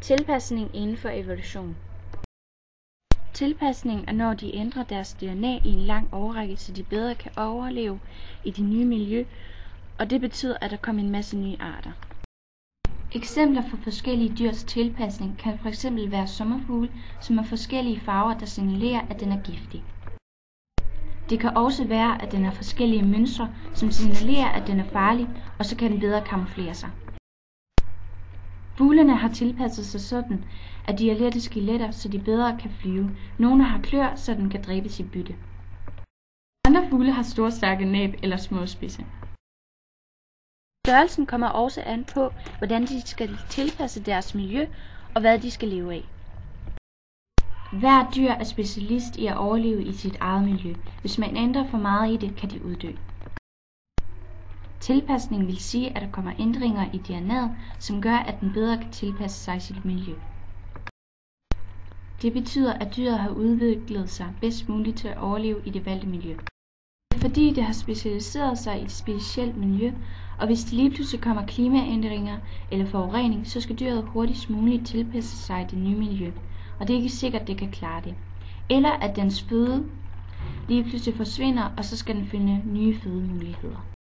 Tilpasning inden for evolution. Tilpasning er, når de ændrer deres DNA i en lang årrække, så de bedre kan overleve i det nye miljø, og det betyder, at der kommer en masse nye arter. Eksempler for forskellige dyrs tilpasning kan fx være sommerfugle, som har forskellige farver, der signalerer, at den er giftig. Det kan også være, at den har forskellige mønstre, som signalerer, at den er farlig, og så kan den bedre kamuflere sig. Fuglene har tilpasset sig sådan, at de har lette skeletter, så de bedre kan flyve. Nogle har kløer, så den kan dræbes i bytte. Andre fugle har store stærke næb eller små spidse. Størrelsen kommer også an på, hvordan de skal tilpasse deres miljø og hvad de skal leve af. Hver dyr er specialist i at overleve i sit eget miljø. Hvis man ændrer for meget i det, kan de uddø. Tilpasning vil sige, at der kommer ændringer i DNA'et, som gør, at den bedre kan tilpasse sig sit miljø. Det betyder, at dyret har udviklet sig bedst muligt til at overleve i det valgte miljø. Fordi det har specialiseret sig i et specielt miljø, og hvis der lige pludselig kommer klimaændringer eller forurening, så skal dyret hurtigst muligt tilpasse sig det nye miljø, og det er ikke sikkert, det kan klare det. Eller at dens føde lige pludselig forsvinder, og så skal den finde nye fødemuligheder.